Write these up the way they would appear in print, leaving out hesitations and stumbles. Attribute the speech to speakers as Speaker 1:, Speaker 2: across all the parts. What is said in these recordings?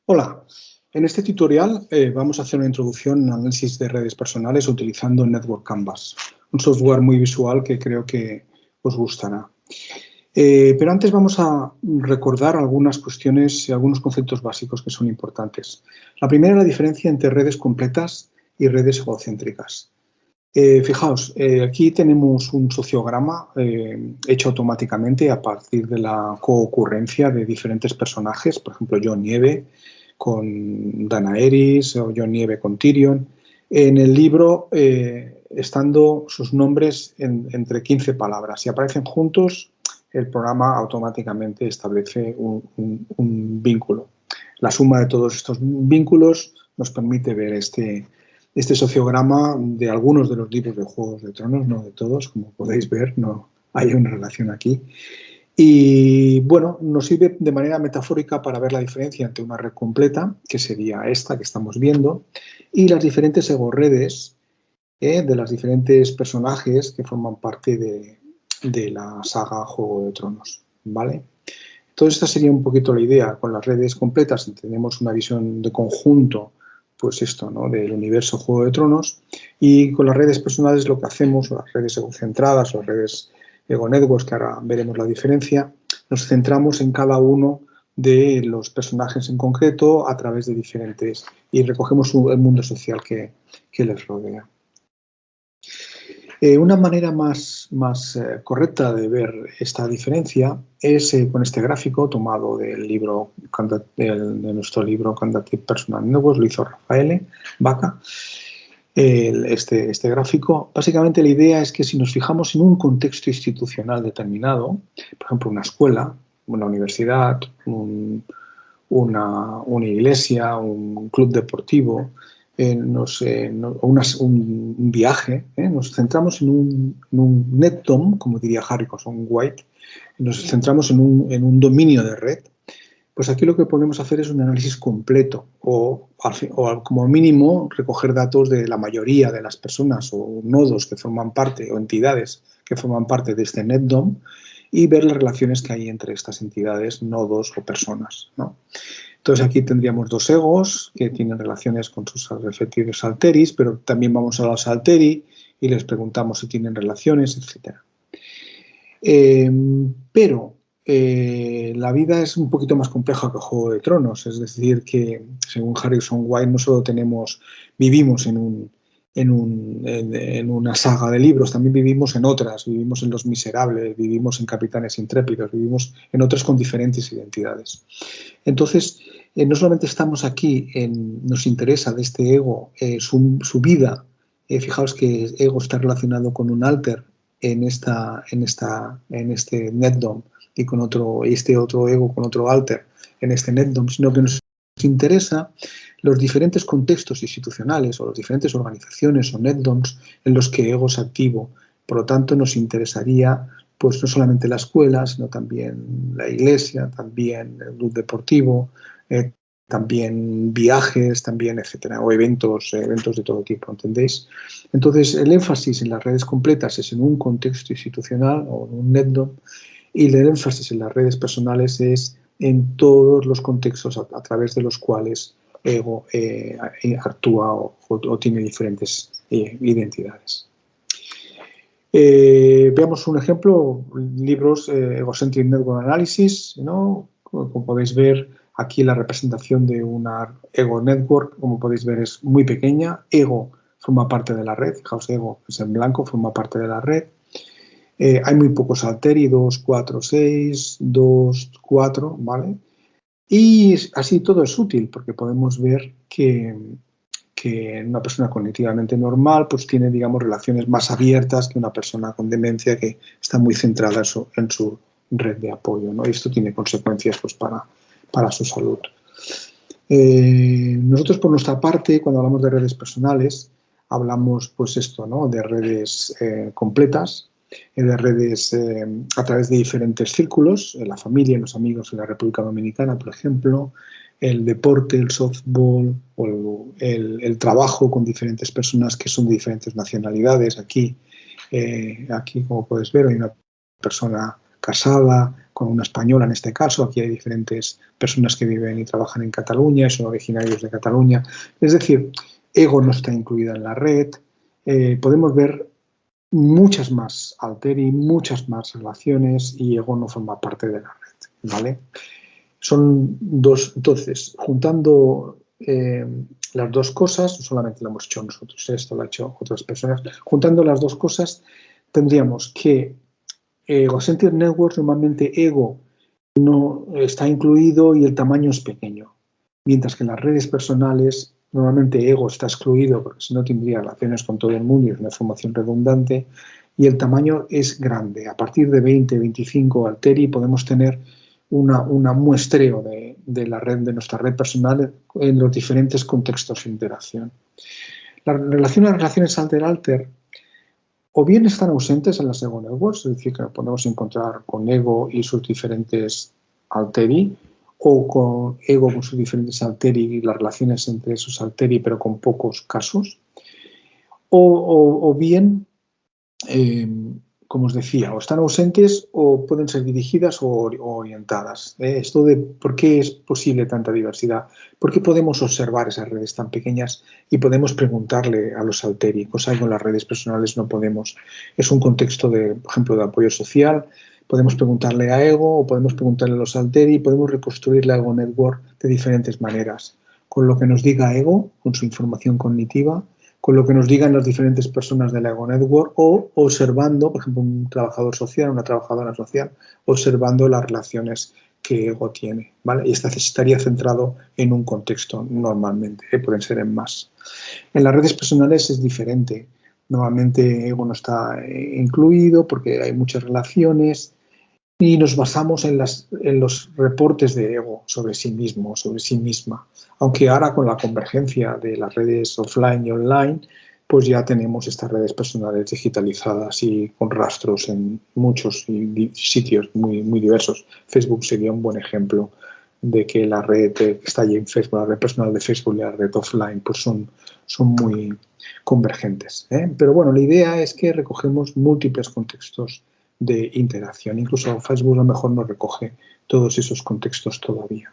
Speaker 1: Hola, en este tutorial vamos a hacer una introducción al análisis de redes personales utilizando Network Canvas, un software muy visual que creo que os gustará. Pero antes vamos a recordar algunas cuestiones y algunos conceptos básicos que son importantes. La primera es la diferencia entre redes completas y redes egocéntricas. Fijaos, aquí tenemos un sociograma hecho automáticamente a partir de la coocurrencia de diferentes personajes, por ejemplo, Jon Nieve con Daenerys o Jon Nieve con Tyrion. En el libro, estando sus nombres entre 15 palabras. Si aparecen juntos, el programa automáticamente establece un vínculo. La suma de todos estos vínculos nos permite ver este sociograma de algunos de los libros de Juegos de Tronos, no de todos, como podéis ver, no hay una relación aquí. Y bueno, nos sirve de manera metafórica para ver la diferencia entre una red completa, que sería esta que estamos viendo, y las diferentes ego-redes de los diferentes personajes que forman parte de la saga Juego de Tronos, ¿vale? Entonces esta sería un poquito la idea. Con las redes completas tenemos una visión de conjunto, pues esto, ¿no?, del universo Juego de Tronos, y con las redes personales lo que hacemos, las redes egocentradas o las redes ego networks, que ahora veremos la diferencia, nos centramos en cada uno de los personajes en concreto a través de diferentes, y recogemos el mundo social que les rodea. Una manera más correcta de ver esta diferencia es con este gráfico tomado del libro, de nuestro libro Conductive Personal Networks, lo hizo Rafael Baca. Este gráfico, básicamente la idea es que si nos fijamos en un contexto institucional determinado, por ejemplo una escuela, una universidad, una iglesia, un club deportivo, un viaje, nos centramos en un netdom, como diría Harrison White, nos centramos en un dominio de red. Pues aquí lo que podemos hacer es un análisis completo o como mínimo recoger datos de la mayoría de las personas o nodos que forman parte o entidades que forman parte de este netdom y ver las relaciones que hay entre estas entidades, nodos o personas, ¿no? Entonces aquí tendríamos dos egos que tienen relaciones con sus respectivos alteris, pero también vamos a los alteri y les preguntamos si tienen relaciones, etc. Pero la vida es un poquito más compleja que Juego de Tronos, es decir, que según Harrison White no solo vivimos en una saga de libros, también vivimos en otras, vivimos en Los Miserables, vivimos en Capitanes Intrépidos, vivimos en otras con diferentes identidades. Entonces, no solamente estamos aquí, nos interesa de este ego su vida. Fijaos que ego está relacionado con un alter en este netdom y con este otro ego con otro alter en este netdom, sino que nos interesa los diferentes contextos institucionales o las diferentes organizaciones o netdoms en los que ego es activo. Por lo tanto, nos interesaría pues no solamente la escuela, sino también la iglesia, también el club deportivo, también viajes, también, etcétera, o eventos de todo tipo, ¿entendéis? Entonces, el énfasis en las redes completas es en un contexto institucional o en un netdom, y el énfasis en las redes personales es en todos los contextos a través de los cuales ego actúa o tiene diferentes identidades. Veamos un ejemplo, libros Egocentric Network Analysis, ¿no? Como podéis ver, aquí la representación de una ego network, como podéis ver, es muy pequeña. Ego forma parte de la red, fijaos, ego es en blanco, forma parte de la red. Hay muy pocos alteri, 2, 4, 6, 2, 4, ¿vale? Y así todo es útil porque podemos ver que una persona cognitivamente normal pues tiene, digamos, relaciones más abiertas que una persona con demencia que está muy centrada en su red de apoyo, ¿no? Y esto tiene consecuencias pues, para su salud. Nosotros, por nuestra parte, cuando hablamos de redes personales, hablamos pues esto, ¿no?, de redes completas, de redes a través de diferentes círculos, en la familia, en los amigos, en la República Dominicana, por ejemplo, el deporte, el softball o el trabajo con diferentes personas que son de diferentes nacionalidades. Aquí como puedes ver, hay una persona casada con una española en este caso. Aquí hay diferentes personas que viven y trabajan en Cataluña, son originarios de Cataluña. Es decir, Ego no está incluida en la red. Podemos ver muchas más alteri, muchas más relaciones y Ego no forma parte de la red, ¿vale? Son dos, entonces, juntando las dos cosas, no solamente lo hemos hecho nosotros, esto lo han hecho otras personas, juntando las dos cosas tendríamos que Ego-Centered Networks, normalmente Ego no está incluido y el tamaño es pequeño, mientras que en las redes personales normalmente Ego está excluido porque si no tendría relaciones con todo el mundo y es una información redundante y el tamaño es grande. A partir de 20, 25 alteri podemos tener un muestreo de la red, de nuestra red personal en los diferentes contextos de interacción. Las relaciones alter-alter o bien están ausentes en las Ego Networks, es decir, que nos podemos encontrar con Ego y sus diferentes alteri, o con Ego con sus diferentes alteri y las relaciones entre esos alteri, pero con pocos casos, o bien, como os decía, o están ausentes o pueden ser dirigidas o orientadas. Esto de por qué es posible tanta diversidad, por qué podemos observar esas redes tan pequeñas y podemos preguntarle a los alteri, cosa que con las redes personales no podemos. Es un contexto, por ejemplo, de apoyo social. Podemos preguntarle a Ego o podemos preguntarle a los alteri y podemos reconstruir la Ego Network de diferentes maneras. Con lo que nos diga Ego, con su información cognitiva, con lo que nos digan las diferentes personas de la Ego Network o observando, por ejemplo, un trabajador social, una trabajadora social, observando las relaciones que Ego tiene, ¿vale? Y estaría centrado en un contexto normalmente, pueden ser en más. En las redes personales es diferente. Normalmente Ego no está incluido porque hay muchas relaciones y nos basamos en los reportes de Ego sobre sí mismo, sobre sí misma. Aunque ahora con la convergencia de las redes offline y online, pues ya tenemos estas redes personales digitalizadas y con rastros en muchos sitios muy, muy diversos. Facebook sería un buen ejemplo de que la red que está allí en Facebook, la red personal de Facebook y la red offline, pues son muy convergentes, ¿eh? Pero bueno, la idea es que recogemos múltiples contextos de interacción. Incluso Facebook a lo mejor no recoge todos esos contextos todavía.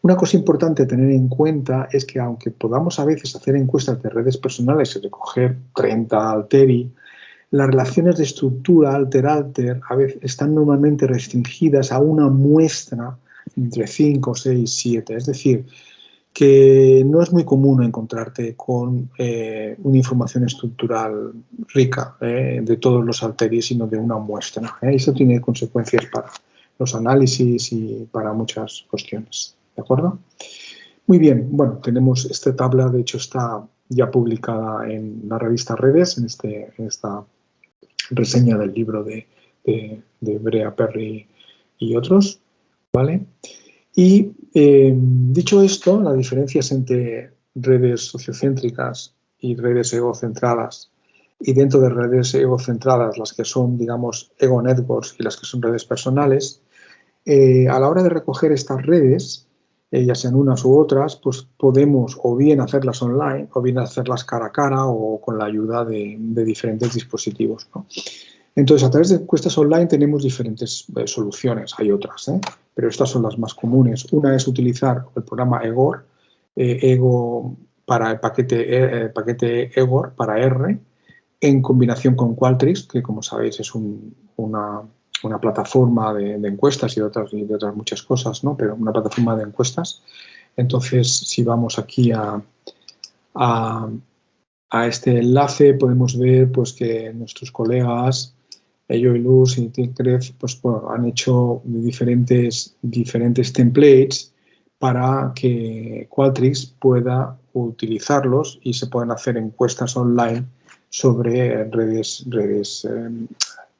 Speaker 1: Una cosa importante a tener en cuenta es que aunque podamos a veces hacer encuestas de redes personales y recoger 30 alteri, las relaciones de estructura alter-alter a veces están normalmente restringidas a una muestra entre 5, 6, 7. Es decir, que no es muy común encontrarte con una información estructural rica de todos los alteris, sino de una muestra. Eso tiene consecuencias para los análisis y para muchas cuestiones. ¿De acuerdo? Muy bien, bueno, tenemos esta tabla, de hecho está ya publicada en la revista Redes, en esta reseña del libro de Brea Perry y otros, ¿vale? Y dicho esto, las diferencias entre redes sociocéntricas y redes egocentradas, y dentro de redes egocentradas, las que son, digamos, ego networks y las que son redes personales, a la hora de recoger estas redes, ya sean unas u otras, pues podemos o bien hacerlas online o bien hacerlas cara a cara o con la ayuda de diferentes dispositivos, ¿no? Entonces, a través de encuestas online tenemos diferentes soluciones, hay otras, pero estas son las más comunes. Una es utilizar el programa Egor, Ego para el paquete Egor para R, en combinación con Qualtrics, que como sabéis es una plataforma de encuestas y de otras muchas cosas, ¿no? Pero una plataforma de encuestas. Entonces, si vamos aquí a este enlace, podemos ver pues, que nuestros colegas Joy Luz y Tincref pues, bueno, han hecho diferentes templates para que Qualtrics pueda utilizarlos y se puedan hacer encuestas online sobre redes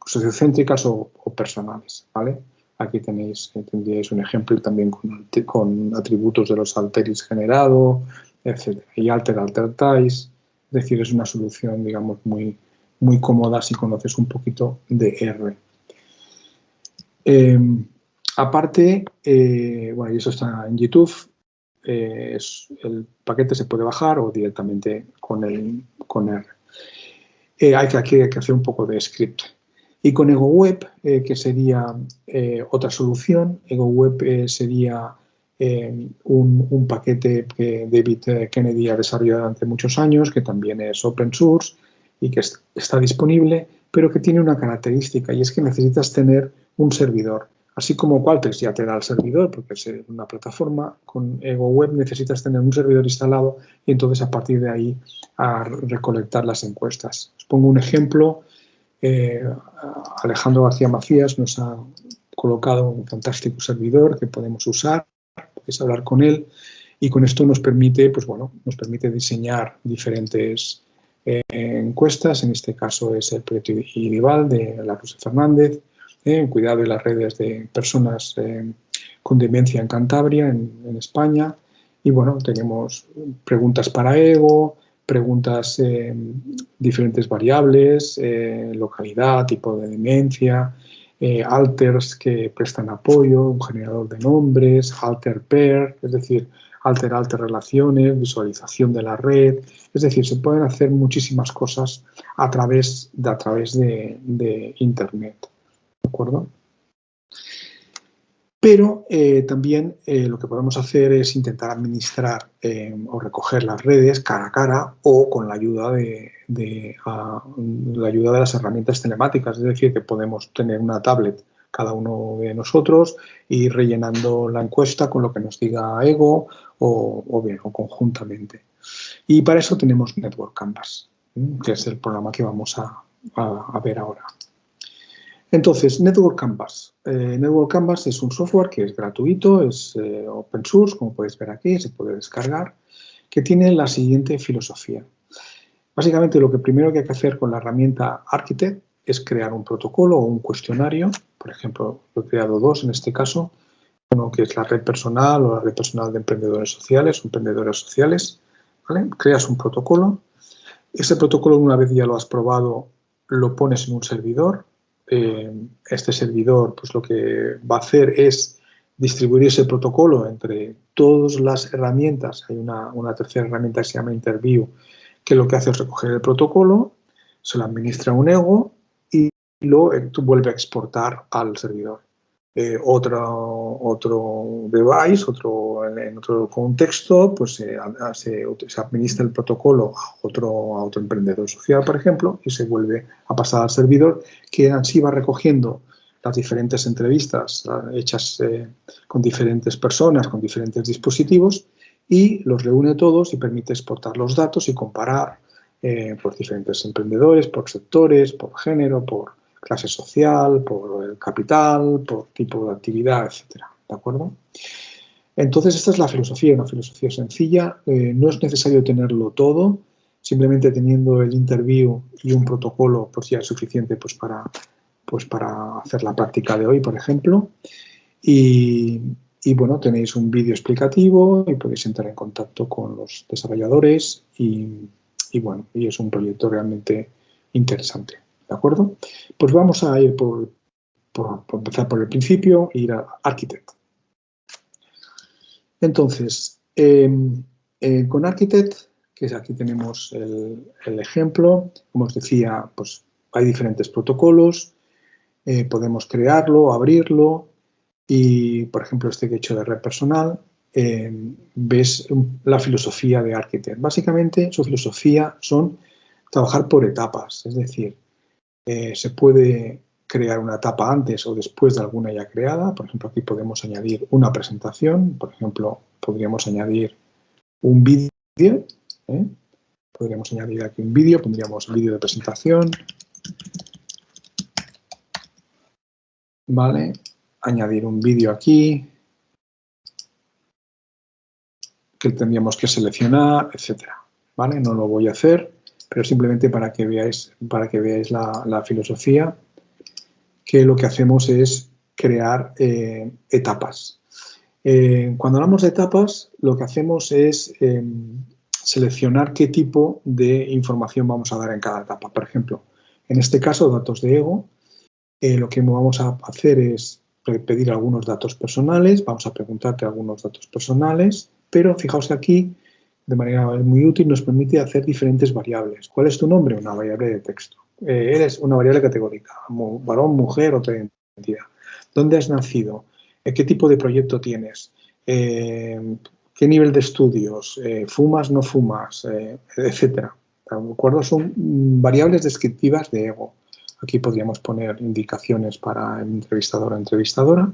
Speaker 1: sociocéntricas o personales, ¿vale? Aquí tendríais un ejemplo también con atributos de los alteris generado, etc. Y alter-ties, es decir, es una solución, digamos, muy cómoda si conoces un poquito de R. Aparte, bueno, y eso está en YouTube, el paquete se puede bajar o directamente con R. Hay que hacer un poco de script. Y con EgoWeb, que sería otra solución, EgoWeb sería un paquete que David Kennedy ha desarrollado durante muchos años, que también es open source y que está disponible, pero que tiene una característica y es que necesitas tener un servidor. Así como Qualtrics ya te da el servidor, porque es una plataforma, con EgoWeb necesitas tener un servidor instalado y entonces a partir de ahí a recolectar las encuestas. Os pongo un ejemplo. Alejandro García Macías nos ha colocado un fantástico servidor que podemos usar, podéis hablar con él y con esto nos permite, pues bueno, nos permite diseñar diferentes encuestas. En este caso es el proyecto IDIVAL de la Cruz Fernández, cuidado de las redes de personas con demencia en Cantabria, en España. Y bueno, tenemos preguntas para Ego, preguntas diferentes variables, localidad, tipo de demencia, alters que prestan apoyo, un generador de nombres, alter pair, es decir, alter relaciones, visualización de la red, es decir, se pueden hacer muchísimas cosas a través de Internet, ¿de acuerdo? Pero también lo que podemos hacer es intentar administrar o recoger las redes cara a cara o con la ayuda de las herramientas telemáticas. Es decir, que podemos tener una tablet cada uno de nosotros e ir rellenando la encuesta con lo que nos diga Ego o conjuntamente. Y para eso tenemos Network Canvas, que es el programa que vamos a ver ahora. Entonces, Network Canvas. Network Canvas es un software que es gratuito, es open source, como podéis ver aquí, se puede descargar, que tiene la siguiente filosofía. Básicamente, lo que primero que hay que hacer con la herramienta Architect es crear un protocolo o un cuestionario. Por ejemplo, yo he creado dos en este caso, uno que es la red personal o la red personal de emprendedores sociales o emprendedoras sociales. ¿Vale? Creas un protocolo. Ese protocolo, una vez ya lo has probado, lo pones en un servidor. Este servidor, pues lo que va a hacer es distribuir ese protocolo entre todas las herramientas. Hay una tercera herramienta que se llama Interview, que lo que hace es recoger el protocolo, se lo administra a un Ego y lo vuelve a exportar al servidor. Otro device, en otro contexto, pues se administra el protocolo a otro emprendedor social, por ejemplo, y se vuelve a pasar al servidor, que así va recogiendo las diferentes entrevistas hechas con diferentes personas, con diferentes dispositivos, y los reúne todos y permite exportar los datos y comparar por diferentes emprendedores, por sectores, por género, por clase social, por el capital, por tipo de actividad, etcétera, ¿de acuerdo? Entonces, esta es la filosofía, una filosofía sencilla. No es necesario tenerlo todo, simplemente teniendo el interview y un protocolo, pues ya es suficiente pues para hacer la práctica de hoy, por ejemplo. Y bueno, tenéis un vídeo explicativo y podéis entrar en contacto con los desarrolladores y bueno, y es un proyecto realmente interesante. ¿De acuerdo? Pues vamos a ir por empezar por el principio e ir a Architect. Entonces, con Architect, que es aquí tenemos el ejemplo, como os decía, pues hay diferentes protocolos, podemos crearlo, abrirlo y, por ejemplo, este que he hecho de red personal, ves la filosofía de Architect. Básicamente, su filosofía son trabajar por etapas, es decir, se puede crear una etapa antes o después de alguna ya creada. Por ejemplo, aquí podemos añadir una presentación. Por ejemplo, podríamos añadir un vídeo. Podríamos añadir aquí un vídeo. Pondríamos vídeo de presentación. Vale. Añadir un vídeo aquí que tendríamos que seleccionar, etcétera. Vale. No lo voy a hacer, pero simplemente para que veáis la filosofía, que lo que hacemos es crear etapas. Cuando hablamos de etapas, lo que hacemos es seleccionar qué tipo de información vamos a dar en cada etapa. Por ejemplo, en este caso, datos de Ego, lo que vamos a hacer es pedir algunos datos personales, vamos a preguntarte algunos datos personales, pero fijaos que aquí, de manera muy útil, nos permite hacer diferentes variables. ¿Cuál es tu nombre? Una variable de texto. eres una variable categórica, varón, mujer, otra identidad. ¿Dónde has nacido? ¿Qué tipo de proyecto tienes? ¿Qué nivel de estudios? ¿Fumas, no fumas? Etcétera. ¿De acuerdo? Son variables descriptivas de ego. Aquí podríamos poner indicaciones para el entrevistador o entrevistadora.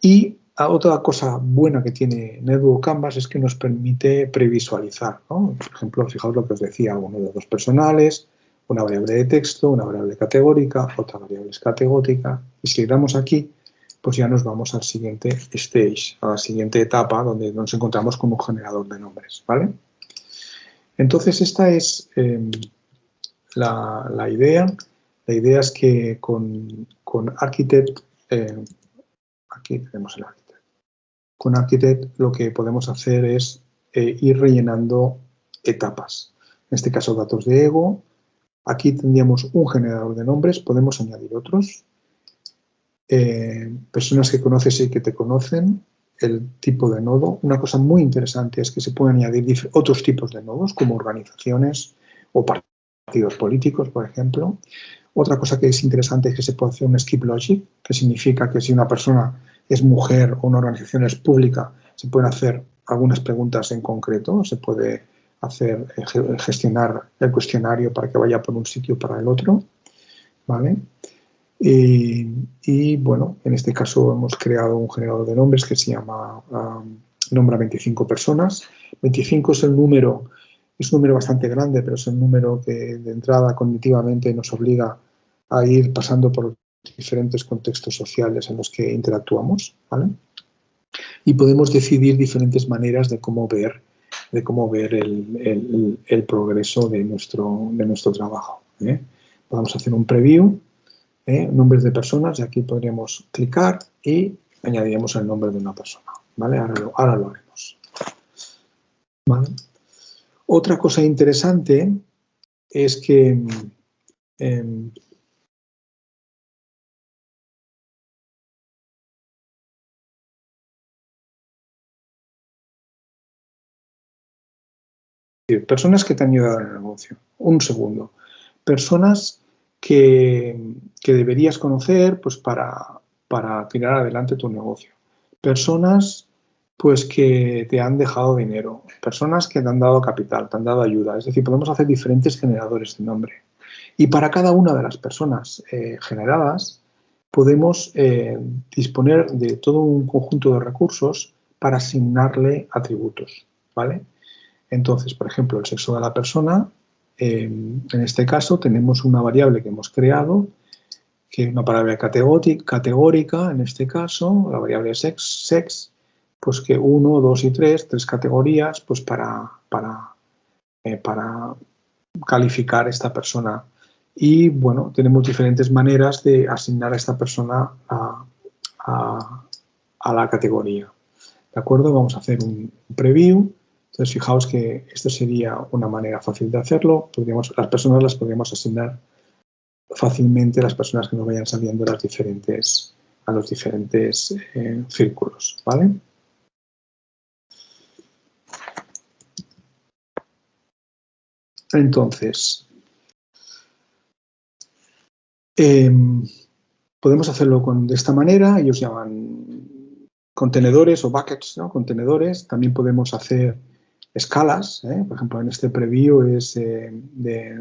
Speaker 1: Y otra cosa buena que tiene Network Canvas es que nos permite previsualizar, ¿no? Por ejemplo, fijaos lo que os decía, uno de los personales, una variable de texto, una variable categórica, otra variable es categórica. Y si le damos aquí, pues ya nos vamos al siguiente stage, a la siguiente etapa donde nos encontramos con un generador de nombres, ¿vale? Entonces, esta es la idea. La idea es que con Architect, aquí tenemos el Architect. Con Architect lo que podemos hacer es ir rellenando etapas. En este caso, datos de ego. Aquí tendríamos un generador de nombres, podemos añadir otros. Personas que conoces y que te conocen, el tipo de nodo. Una cosa muy interesante es que se pueden añadir otros tipos de nodos, como organizaciones o partidos políticos, por ejemplo. Otra cosa que es interesante es que se puede hacer un skip logic, que significa que si una persona es mujer o una organización es pública, se pueden hacer algunas preguntas en concreto, se puede gestionar el cuestionario para que vaya por un sitio para el otro, ¿vale? Y bueno, en este caso hemos creado un generador de nombres que se llama nombra 25 personas. 25 es un número bastante grande, pero es el número que de entrada cognitivamente nos obliga a ir pasando por diferentes contextos sociales en los que interactuamos, ¿vale? Y podemos decidir diferentes maneras de cómo ver el progreso de nuestro trabajo, ¿eh? Podemos hacer un preview, nombres de personas, y aquí podríamos clicar y añadiremos el nombre de una persona, ¿vale? Ahora lo haremos, ¿vale? Otra cosa interesante es que personas que te han ayudado en el negocio. Un segundo. Personas que deberías conocer pues, para tirar adelante tu negocio. Personas pues, que te han dejado dinero. Personas que te han dado capital, te han dado ayuda. Es decir, podemos hacer diferentes generadores de nombre. Y para cada una de las personas generadas, podemos disponer de todo un conjunto de recursos para asignarle atributos, ¿vale? Entonces, por ejemplo, el sexo de la persona, en este caso tenemos una variable que hemos creado, que es una variable categórica, en este caso, la variable sex, pues que 1, 2 y 3 categorías, pues para calificar esta persona. Y, bueno, tenemos diferentes maneras de asignar a esta persona a la categoría. ¿De acuerdo? Vamos a hacer un preview. Entonces, fijaos que esto sería una manera fácil de hacerlo. Las personas las podríamos asignar fácilmente, las personas que nos vayan saliendo a los diferentes círculos, ¿vale? Entonces, podemos hacerlo de esta manera. Ellos llaman contenedores o buckets, ¿no? Contenedores. También podemos hacer escalas, por ejemplo, en este preview es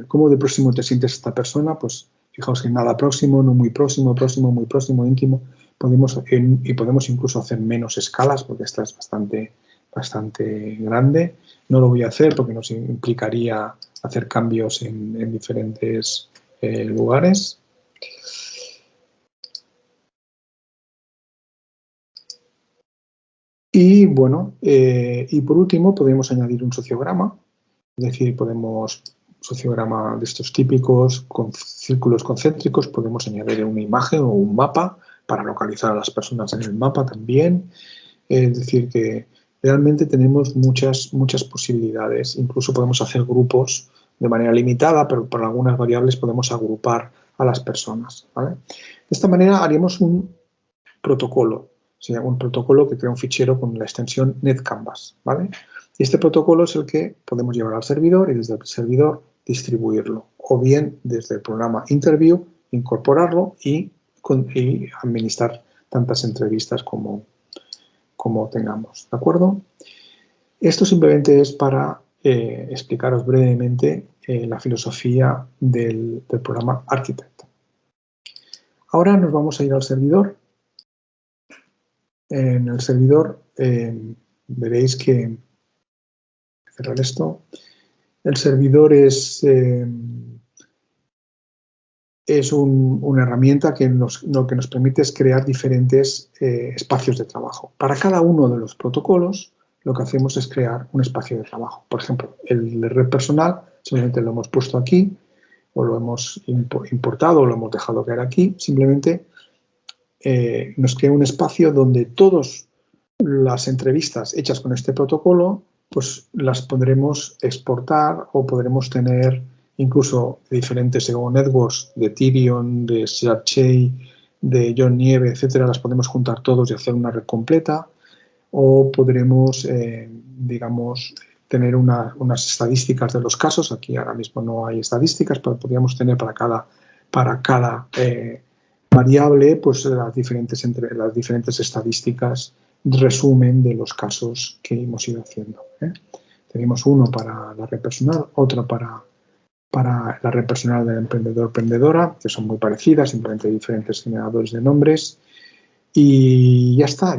Speaker 1: cómo de próximo te sientes esta persona, pues fijaos que nada próximo, no muy próximo, próximo, muy próximo, íntimo, y podemos incluso hacer menos escalas porque esta es bastante grande. No lo voy a hacer porque nos implicaría hacer cambios en diferentes lugares. Y bueno, y por último podemos añadir un sociograma, es decir, sociograma de estos típicos con círculos concéntricos, podemos añadir una imagen o un mapa para localizar a las personas en el mapa también. Es decir, que realmente tenemos muchas posibilidades. Incluso podemos hacer grupos de manera limitada, pero por algunas variables podemos agrupar a las personas, ¿vale? De esta manera haríamos un protocolo. Se llama un protocolo que crea un fichero con la extensión netcanvas, ¿vale? Y este protocolo es el que podemos llevar al servidor y desde el servidor distribuirlo, o bien desde el programa Interview incorporarlo y administrar tantas entrevistas como tengamos, ¿de acuerdo? Esto simplemente es para explicaros brevemente la filosofía del programa Architect. Ahora nos vamos a ir al servidor. En el servidor veréis que, cerrar esto, el servidor es una herramienta que lo que nos permite es crear diferentes espacios de trabajo. Para cada uno de los protocolos, lo que hacemos es crear un espacio de trabajo. Por ejemplo, el de red personal, simplemente lo hemos puesto aquí, o lo hemos importado, o lo hemos dejado caer aquí. Simplemente nos crea un espacio donde todas las entrevistas hechas con este protocolo, pues las podremos exportar o podremos tener incluso diferentes networks de Tyrion, de Sharchay, de John Nieve, etcétera, las podemos juntar todos y hacer una red completa, o podremos, digamos, tener unas estadísticas de los casos. Aquí ahora mismo no hay estadísticas, pero podríamos tener para cada variable, pues las diferentes estadísticas, resumen de los casos que hemos ido haciendo. Tenemos uno para la red personal, otro para la red personal del emprendedor-emprendedora, que son muy parecidas, simplemente diferentes generadores de nombres, y ya está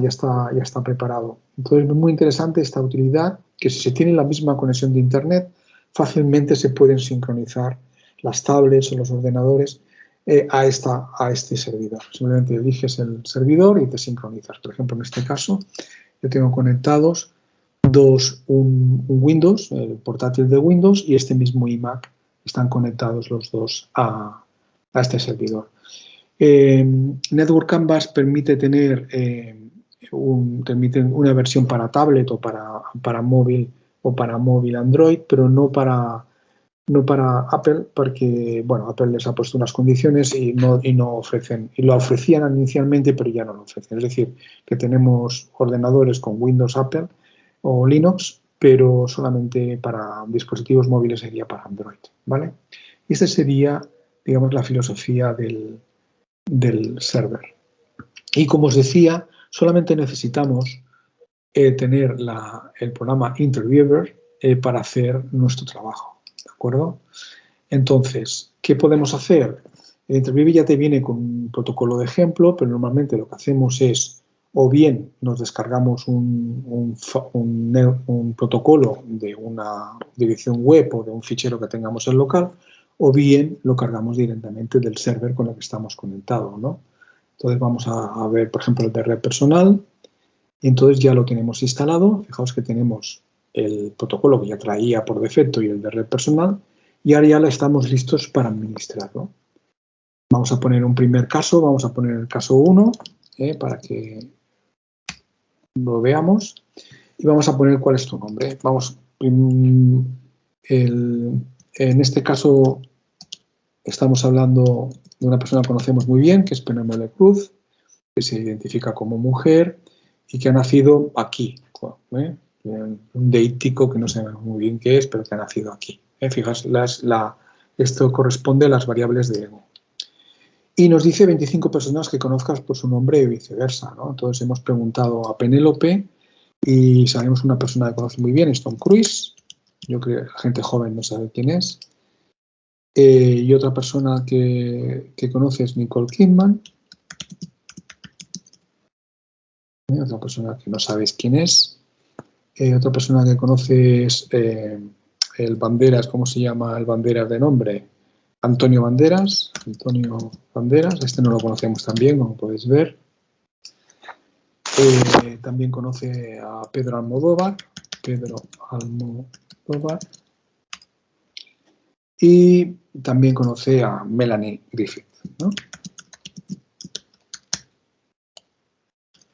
Speaker 1: preparado. Entonces es muy interesante esta utilidad, que si se tiene la misma conexión de Internet, fácilmente se pueden sincronizar las tablets o los ordenadores a este servidor. Simplemente eliges el servidor y te sincronizas. Por ejemplo, en este caso, yo tengo conectados un Windows, el portátil de Windows, y este mismo iMac. Están conectados los dos a este servidor. Network Canvas permite tener una versión para tablet o para móvil Android, pero no para Apple, porque bueno, Apple les ha puesto unas condiciones y no ofrecen, y lo ofrecían inicialmente, pero ya no lo ofrecen. Es decir, que tenemos ordenadores con Windows Apple o Linux, pero solamente para dispositivos móviles sería para Android, ¿vale? Y esta sería, digamos, la filosofía del server. Y como os decía, solamente necesitamos tener el programa Interviewer para hacer nuestro trabajo, ¿de acuerdo? Entonces, ¿qué podemos hacer? El Interviewer ya te viene con un protocolo de ejemplo, pero normalmente lo que hacemos es, o bien nos descargamos un protocolo de una dirección web o de un fichero que tengamos en local, o bien lo cargamos directamente del server con el que estamos conectados, ¿no? Entonces vamos a ver, por ejemplo, el de red personal, y entonces ya lo tenemos instalado. Fijaos que tenemos el protocolo que ya traía por defecto y el de red personal, y ahora ya estamos listos para administrarlo. Vamos a poner un primer caso, vamos a poner el caso 1, para que lo veamos, y vamos a poner cuál es tu nombre. En este caso estamos hablando de una persona que conocemos muy bien, que es Penélope Cruz, que se identifica como mujer y que ha nacido aquí, un deítico que no sé muy bien qué es, pero que ha nacido aquí. Fijaos, esto corresponde a las variables de ego. Y nos dice 25 personas que conozcas por su nombre y viceversa, ¿no? Entonces hemos preguntado a Penélope y sabemos una persona que conoce muy bien, es Tom Cruise. Yo creo que la gente joven no sabe quién es. Y otra persona que conoce es Nicole Kidman. Otra persona que no sabéis quién es. Otra persona que conoce es el Banderas, ¿cómo se llama el Banderas de nombre? Antonio Banderas. Este no lo conocemos tan bien, como podéis ver. También conoce a Pedro Almodóvar. Y también conoce a Melanie Griffith, ¿no?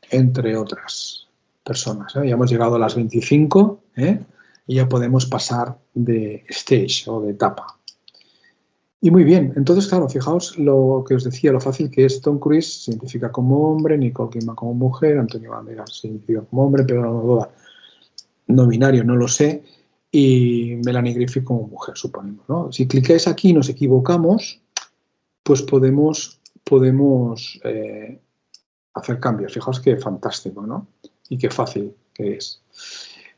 Speaker 1: Entre otras personas. Ya hemos llegado a las 25 y ya podemos pasar de stage o de etapa. Y muy bien, entonces, claro, fijaos lo que os decía, lo fácil que es. Tom Cruise se identifica como hombre, Nicole Kidman como mujer, Antonio Banderas se identifica como hombre, Pedro Almodóvar no binario, no lo sé. y Melanie Griffith como mujer, suponemos, ¿no? Si clicáis aquí y nos equivocamos, pues podemos hacer cambios. Fijaos qué fantástico, ¿no? Y qué fácil que es.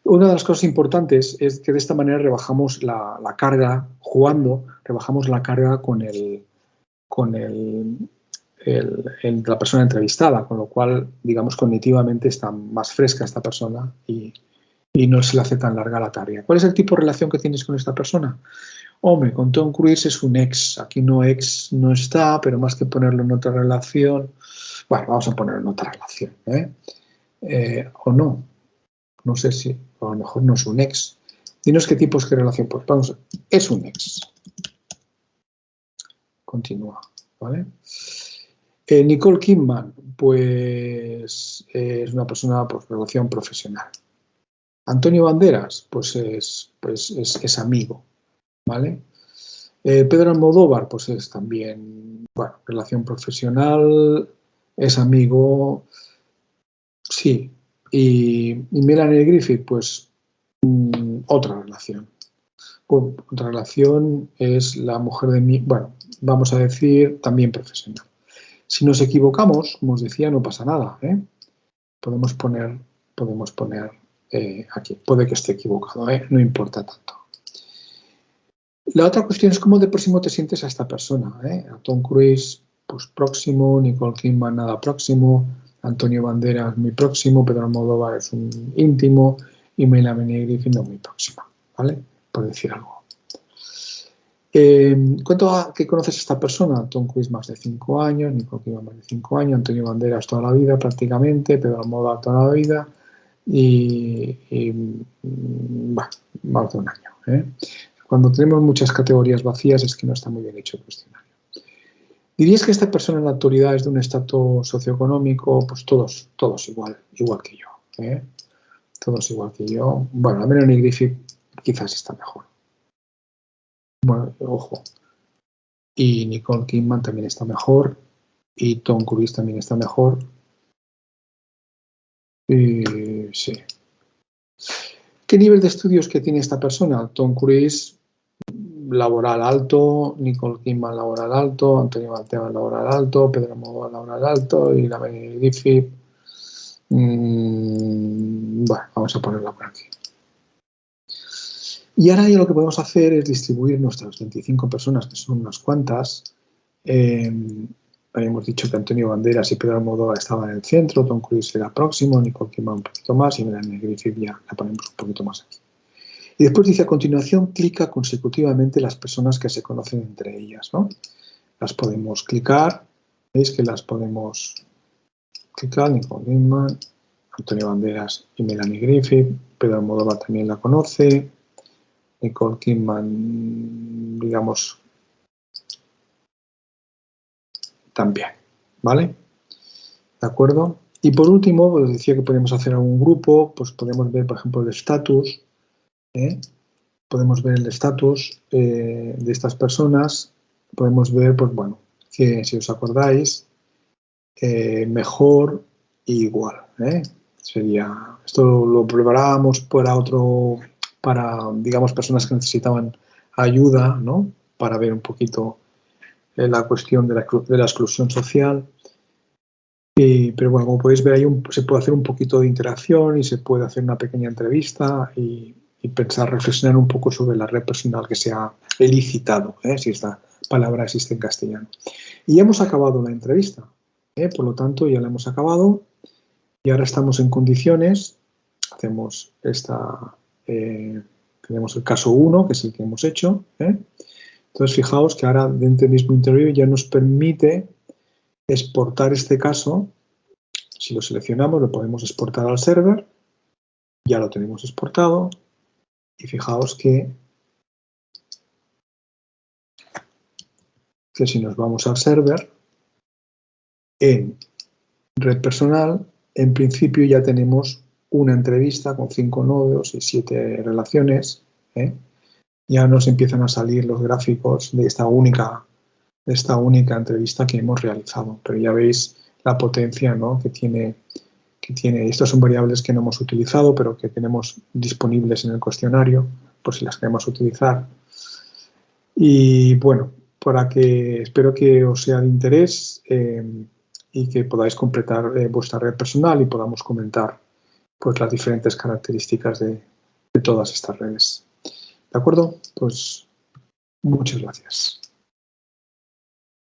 Speaker 1: Una de las cosas importantes es que de esta manera rebajamos la carga, jugando, rebajamos la carga con la persona entrevistada, con lo cual, digamos, cognitivamente está más fresca esta persona y no se le hace tan larga la tarea. ¿Cuál es el tipo de relación que tienes con esta persona? Hombre, con Tom Cruise es un ex. Aquí no ex no está, pero más que ponerlo en otra relación, bueno, vamos a ponerlo en otra relación, o no. No sé si, a lo mejor no es un ex. Dinos qué tipos de relación. Pues vamos, es un ex. Continúa, ¿vale? Nicole Kidman, pues es una persona por relación profesional. Antonio Banderas, pues es amigo, ¿vale? Pedro Almodóvar, pues es también, bueno, relación profesional, es amigo, sí. Y Melanie Griffith, pues otra relación. Pues, otra relación es la mujer de mi, bueno, vamos a decir también profesional. Si nos equivocamos, como os decía, no pasa nada, ¿eh? Podemos poner aquí, puede que esté equivocado, no importa tanto. La otra cuestión es cómo de próximo te sientes a esta persona, A Tom Cruise, pues próximo, Nicole Kidman nada próximo, Antonio Banderas muy próximo, Pedro Almodóvar es un íntimo y Melanie Griffith no muy próxima, ¿vale? Por decir algo. ¿Cuánto que conoces a esta persona? Tom Cruise más de 5 años, Nicole Kidman más de 5 años, Antonio Banderas toda la vida prácticamente, Pedro Almodóvar toda la vida y bueno, más de un año. Cuando tenemos muchas categorías vacías es que no está muy bien hecho el cuestionario. ¿Dirías que esta persona en la actualidad es de un estatus socioeconómico? Pues todos igual que yo. Todos igual que yo. Bueno, la Melanie Griffith quizás está mejor. Bueno, ojo. Y Nicole Kidman también está mejor. Y Tom Cruise también está mejor. Sí. ¿Qué nivel de estudios que tiene esta persona? Tom Cruise laboral alto, Nicole Kidman laboral alto, Antonio Banderas laboral alto, Pedro Almodóvar laboral alto y la Melanie Griffith. Bueno, vamos a ponerla por aquí. Y ahora ya lo que podemos hacer es distribuir nuestras 25 personas, que son unas cuantas. Habíamos dicho que Antonio Banderas y Pedro Almodóvar estaban en el centro, Tom Cruise era próximo, Nicole Kidman un poquito más y Melanie Griffith ya la ponemos un poquito más aquí. Y después dice, a continuación, clica consecutivamente las personas que se conocen entre ellas, ¿no? Las podemos clicar, veis que las podemos clicar, Nicole Kidman, Antonio Banderas y Melanie Griffith, Pedro Almodóvar también la conoce, Nicole Kidman, digamos, también, ¿vale? ¿De acuerdo? Y por último, pues decía que podemos hacer algún grupo, pues podemos ver, por ejemplo, el estatus, podemos ver el estatus de estas personas, podemos ver, pues bueno, que si os acordáis, mejor y igual, sería, esto lo preparábamos para, digamos, personas que necesitaban ayuda, ¿no? Para ver un poquito la cuestión de la exclusión social. Pero bueno, como podéis ver ahí se puede hacer un poquito de interacción y se puede hacer una pequeña entrevista y pensar, reflexionar un poco sobre la red personal que se ha elicitado, si esta palabra existe en castellano. Y ya hemos acabado la entrevista, por lo tanto ya la hemos acabado y ahora estamos en condiciones, hacemos tenemos el caso 1, que es el que hemos hecho. Entonces fijaos que ahora dentro del mismo interview ya nos permite exportar este caso. Si lo seleccionamos lo podemos exportar al server, ya lo tenemos exportado y fijaos que si nos vamos al server, en red personal, en principio ya tenemos una entrevista con 5 nodos y 7 relaciones. Ya nos empiezan a salir los gráficos de esta única entrevista que hemos realizado. Pero ya veis la potencia, ¿no? que que tiene. Estas son variables que no hemos utilizado, pero que tenemos disponibles en el cuestionario, por si las queremos utilizar. Y bueno, espero que os sea de interés y que podáis completar vuestra red personal y podamos comentar pues, las diferentes características de todas estas redes. ¿De acuerdo? Pues muchas gracias.